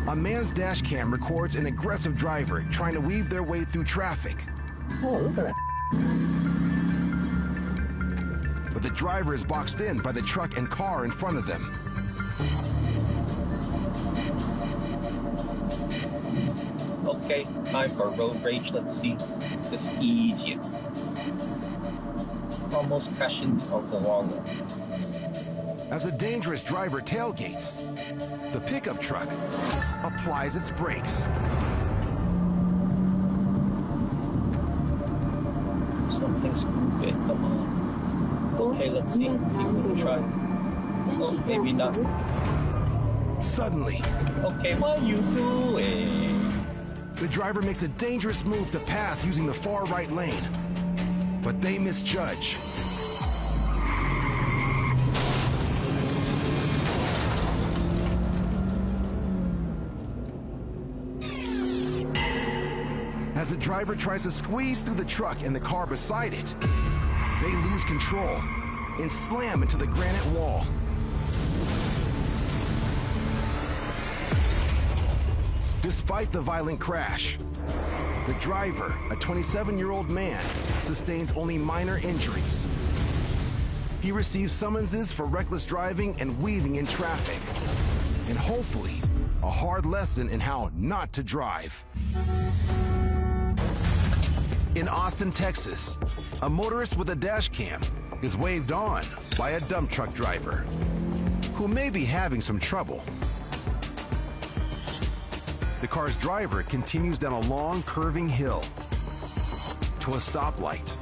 A man's dash cam records an aggressive driver trying to weave their way through traffic. Oh, look at that. But the driver is boxed in by the truck and car in front of them. Okay, time for road rage. Let's see this easier. Almost crashing out the wrong one. As a dangerous driver tailgates, the pickup truck applies its brakes. Something stupid, come on. Okay, let's see. Give it a try. Oh, maybe not. Suddenly, Okay, what are you doing? the driver makes a dangerous move to pass using the far right lane. But they misjudge. As the driver tries to squeeze through the truck and the car beside it, they lose control and slam into the granite wall. Despite the violent crash, the driver, a 27-year-old man, sustains only minor injuries. He receives summonses for reckless driving and weaving in traffic, and hopefully, a hard lesson in how not to drive. In Austin, Texas, a motorist with a dash cam is waved on by a dump truck driver who may be having some trouble. The car's driver continues down a long, curving hill to a stoplight.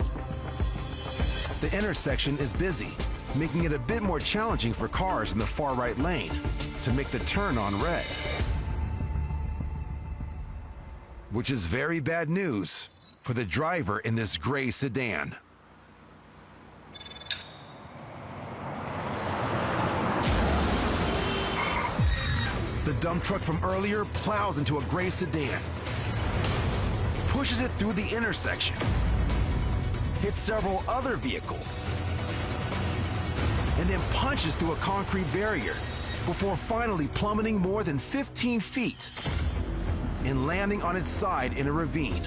The intersection is busy, making it a bit more challenging for cars in the far right lane to make the turn on red. Which is very bad news for the driver in this gray sedan. The dump truck from earlier plows into a gray sedan, pushes it through the intersection, hits several other vehicles, and then punches through a concrete barrier before finally plummeting more than 15 feet and landing on its side in a ravine.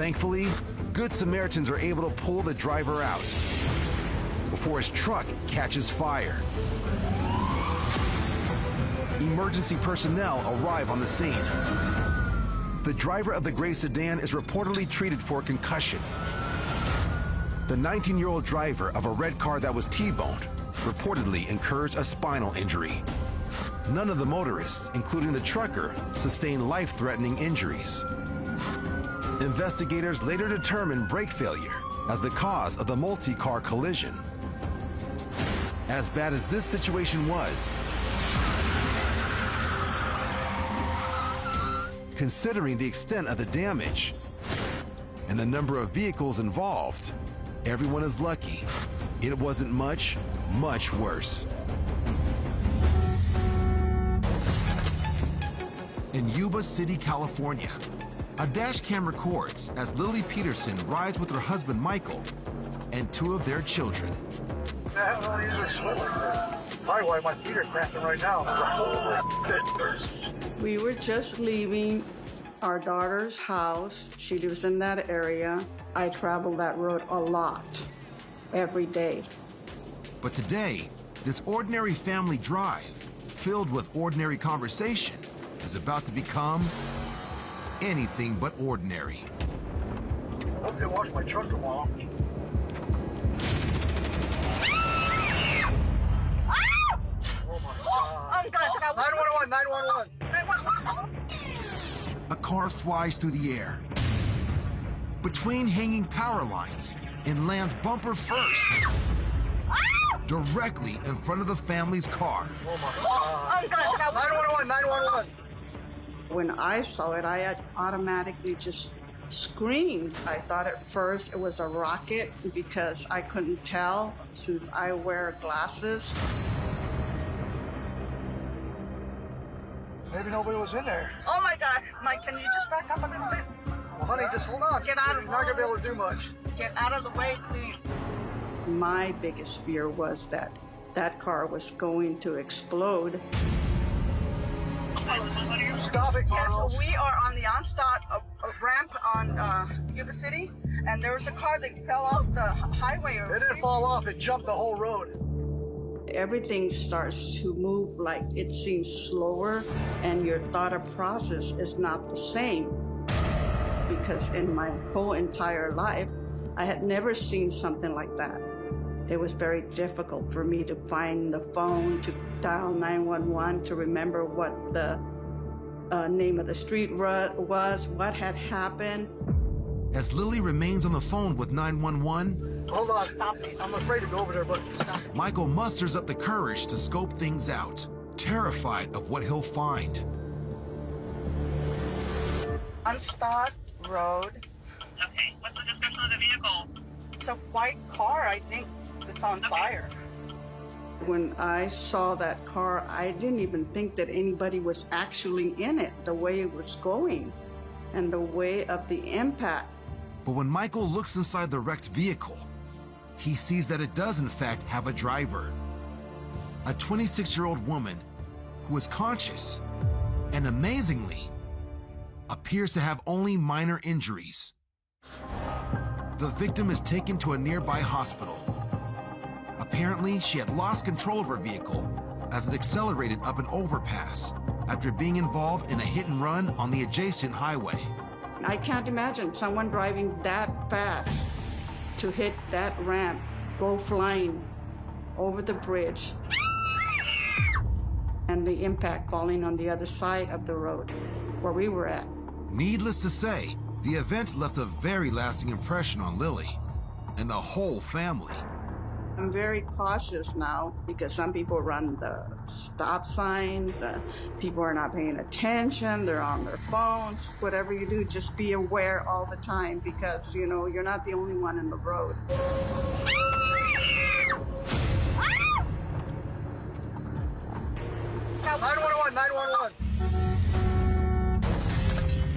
Thankfully, Good Samaritans are able to pull the driver out before his truck catches fire. Emergency personnel arrive on the scene. The driver of the gray sedan is reportedly treated for concussion. The 19-year-old driver of a red car that was T-boned reportedly incurs a spinal injury. None of the motorists, including the trucker, sustained life-threatening injuries. Investigators later determined brake failure as the cause of the multi-car collision. As bad as this situation was, considering the extent of the damage and the number of vehicles involved, everyone is lucky it wasn't much, much worse. In Yuba City, California, a dash cam records as Lily Peterson rides with her husband Michael and two of their children. Probably why my feet are cramping right now. We were just leaving our daughter's house. She lives in that area. I travel that road a lot, every day. But today, this ordinary family drive, filled with ordinary conversation, is about to become anything but ordinary. I hope they wash my truck tomorrow. Oh my God. 911, 911. A car flies through the air, between hanging power lines, and lands bumper first, directly in front of the family's car. Oh my God. 911, 911. When I saw it, I had automatically just screamed. I thought at first it was a rocket because I couldn't tell since I wear glasses. Maybe nobody was in there. Oh my God, Mike, can you just back up a little bit? Well, honey, just hold on. Get out of You're not going to be able to do much. Get out of the way, please. My biggest fear was that that car was going to explode. Stop it, Yes, Carl. we are on the onstop ramp on Yuba City, and there was a car that fell off the highway. It didn't fall off. It jumped the whole road. Everything starts to move like it seems slower, and your thought process is not the same. Because in my whole entire life, I had never seen something like that. It was very difficult for me to find the phone, to dial 911, to remember what the name of the street was, what had happened. As Lily remains on the phone with 911, Hold on. I'm afraid to go over there, but stop. Michael musters up the courage to scope things out, terrified of what he'll find. Unstopped road. Okay, what's the description of the vehicle? It's a white car, I think, that's on fire. When I saw that car, I didn't even think that anybody was actually in it, the way it was going and the way of the impact. But when Michael looks inside the wrecked vehicle, he sees that it does in fact have a driver. A 26-year-old woman who is conscious and amazingly appears to have only minor injuries. The victim is taken to a nearby hospital. Apparently, she had lost control of her vehicle as it accelerated up an overpass after being involved in a hit and run on the adjacent highway. I can't imagine someone driving that fast to hit that ramp, go flying over the bridge, and the impact falling on the other side of the road where we were at. Needless to say, the event left a very lasting impression on Lily and the whole family. I'm very cautious now because some people run the stop signs, people are not paying attention, they're on their phones. Whatever you do, just be aware all the time because, you know, you're not the only one in the road. 911.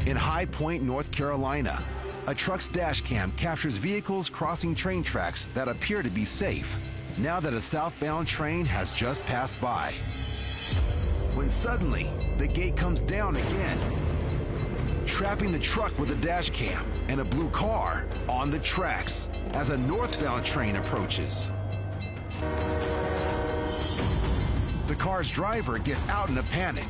In High Point, North Carolina, a truck's dash cam captures vehicles crossing train tracks that appear to be safe, now that a southbound train has just passed by. When suddenly, the gate comes down again, trapping the truck with a dash cam and a blue car on the tracks as a northbound train approaches. The car's driver gets out in a panic.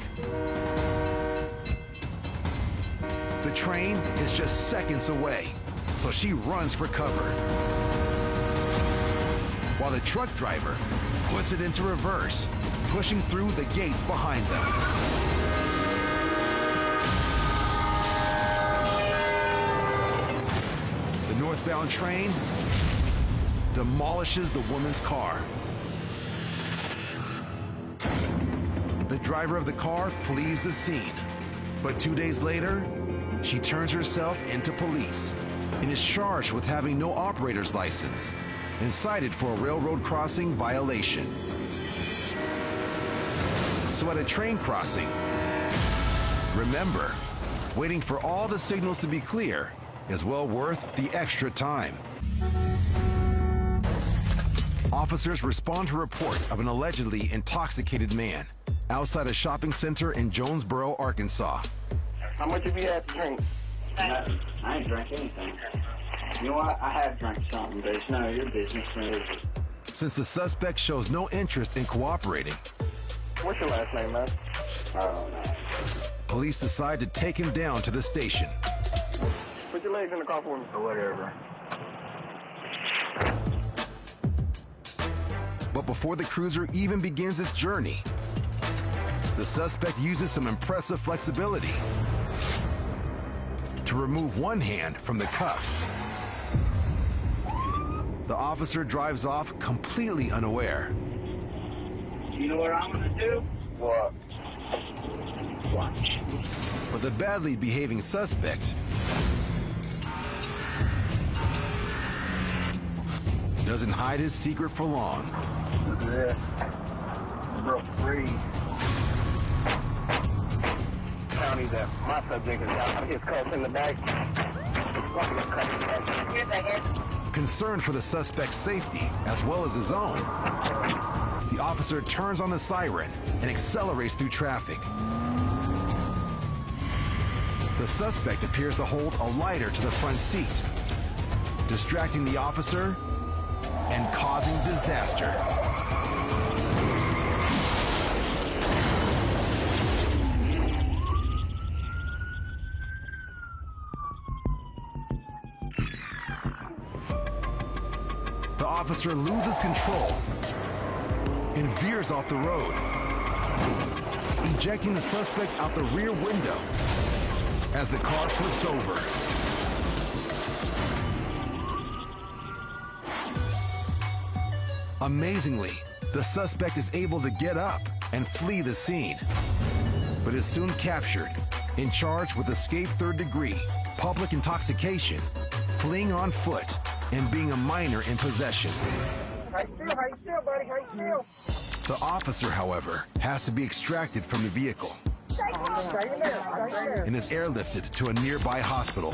The train is just seconds away, so she runs for cover. While the truck driver puts it into reverse, pushing through the gates behind them. The northbound train demolishes the woman's car. The driver of the car flees the scene, but 2 days later, she turns herself into police and is charged with having no operator's license and cited for a railroad crossing violation. So at a train crossing, remember, waiting for all the signals to be clear is well worth the extra time. Officers respond to reports of an allegedly intoxicated man outside a shopping center in Jonesboro, Arkansas. How much have you had to drink? Nothing. I ain't drank anything. You know what? I have drank something, but it's none of your business, man. Since the suspect shows no interest in cooperating, What's your last name, man? police decide to take him down to the station. Put your legs in the car for me. Or whatever. But before the cruiser even begins its journey, the suspect uses some impressive flexibility to remove one hand from the cuffs. The officer drives off completely unaware. You know what I'm gonna do? What? Watch. But the badly behaving suspect doesn't hide his secret for long. Yeah. Broke free. County that my subject is out. His cuffs in the back. Here's that here. Concerned for the suspect's safety as well as his own, The officer turns on the siren and accelerates through traffic. The suspect appears to hold a lighter to the front seat, distracting the officer and causing disaster. The officer loses control and veers off the road, ejecting the suspect out the rear window as the car flips over. Amazingly, the suspect is able to get up and flee the scene, but is soon captured and charged with escape third degree, public intoxication, fleeing on foot, and being a minor in possession. How you feel, buddy? How you feel? The officer, however, has to be extracted from the vehicle and is airlifted to a nearby hospital,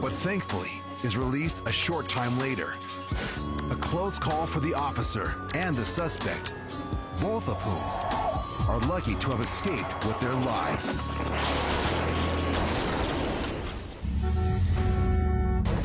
but thankfully is released a short time later. A close call for the officer and the suspect, both of whom are lucky to have escaped with their lives.